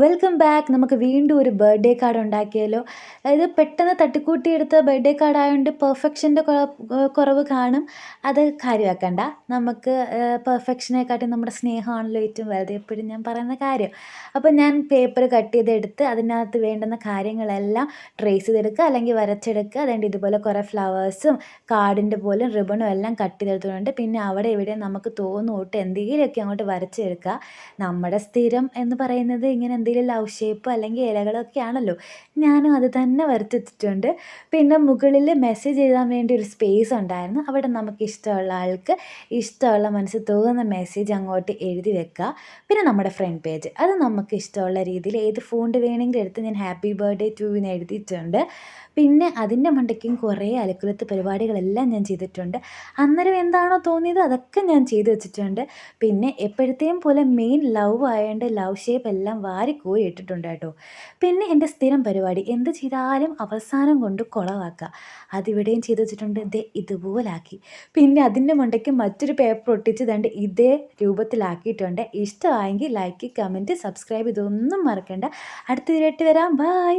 Welcome back. നമുക്ക് വീണ്ടും ഒരു ബർത്ത്ഡേ കാർഡ് ഉണ്ടാക്കിയാലോ? അതായത് പെട്ടെന്ന് തട്ടിക്കൂട്ടിയെടുത്ത ബർത്ത്ഡേ കാർഡ് ആയതുകൊണ്ട് പെർഫെക്ഷൻ്റെ കുറവ് കാണും. അത് കാര്യമാക്കണ്ട. നമുക്ക് പെർഫെക്ഷനെക്കാട്ടി നമ്മുടെ സ്നേഹമാണല്ലോ ഏറ്റവും വലുത്, എപ്പോഴും ഞാൻ പറയുന്ന കാര്യം. അപ്പോൾ ഞാൻ പേപ്പർ കട്ട് ചെയ്തെടുത്ത് അതിനകത്ത് വേണ്ടുന്ന കാര്യങ്ങളെല്ലാം ട്രേസ് ചെയ്തെടുക്കുക, അല്ലെങ്കിൽ വരച്ചെടുക്കുക. അതുകൊണ്ട് ഇതുപോലെ കുറേ ഫ്ലവേഴ്സും കാർഡിൻ്റെ പോലെ റിബണും എല്ലാം കട്ട് ചെയ്തെടുത്തിട്ടുണ്ട്. പിന്നെ അവിടെ ഇവിടെ നമുക്ക് തോന്നൂട്ട് എന്തെങ്കിലുമൊക്കെ അങ്ങോട്ട് വരച്ചെടുക്കുക. നമ്മുടെ സ്ഥിരം എന്ന് പറയുന്നത് ഇങ്ങനെ എന്തെങ്കിലും ലവ് ഷേപ്പ് അല്ലെങ്കിൽ ഇലകളൊക്കെ ആണല്ലോ. ഞാനും അത് തന്നെ വരച്ച് വെച്ചിട്ടുണ്ട്. പിന്നെ മുകളിൽ മെസ്സേജ് എഴുതാൻ വേണ്ടി ഒരു സ്പേസ് ഉണ്ടായിരുന്നു. അവിടെ നമുക്ക് ഇഷ്ടമുള്ള ആൾക്ക് ഇഷ്ടമുള്ള മനസ്സിൽ തോന്നുന്ന മെസ്സേജ് അങ്ങോട്ട് എഴുതി വെക്കുക. പിന്നെ നമ്മുടെ ഫ്രണ്ട് പേജ് അത് നമുക്ക് ഇഷ്ടമുള്ള രീതിയിൽ ഏത് ഫോണ്ട് വേണമെങ്കിലും എടുത്ത് ഞാൻ ഹാപ്പി ബർത്ത്ഡേ ടു എന്ന് എഴുതിയിട്ടുണ്ട്. പിന്നെ അതിൻ്റെ മണ്ടയ്ക്കും കുറേ അലക്കുലത്ത് പരിപാടികളെല്ലാം ഞാൻ ചെയ്തിട്ടുണ്ട്. അന്നേരം എന്താണോ തോന്നിയത് അതൊക്കെ ഞാൻ ചെയ്തു വെച്ചിട്ടുണ്ട്. പിന്നെ എപ്പോഴത്തെയും പോലെ മെയിൻ ലവ് ആയതുകൊണ്ട് ലവ് ഷേപ്പ് എല്ലാം വാരിക്കോരി ഇട്ടിട്ടുണ്ട് കേട്ടോ. പിന്നെ എൻ്റെ സ്ഥിരം പരിപാടി എന്ത് ചെയ്താലും അവസാനം കൊണ്ട് കുളവാക്കുക. അതിവിടെയും ചെയ്തു വെച്ചിട്ടുണ്ട്. ഇതുപോലാക്കി. പിന്നെ അതിൻ്റെ മണ്ടയ്ക്ക് മറ്റൊരു പേപ്പർ ഒട്ടിച്ച് ദണ്ട് ഇതേ രൂപത്തിലാക്കിയിട്ടുണ്ട്. ഇഷ്ടമായെങ്കിൽ ലൈക്ക്, കമൻറ്റ്, സബ്സ്ക്രൈബ് ഇതൊന്നും മറക്കണ്ട. അടുത്ത വീഡിയോ ആയിട്ട് വരാം. ബൈ.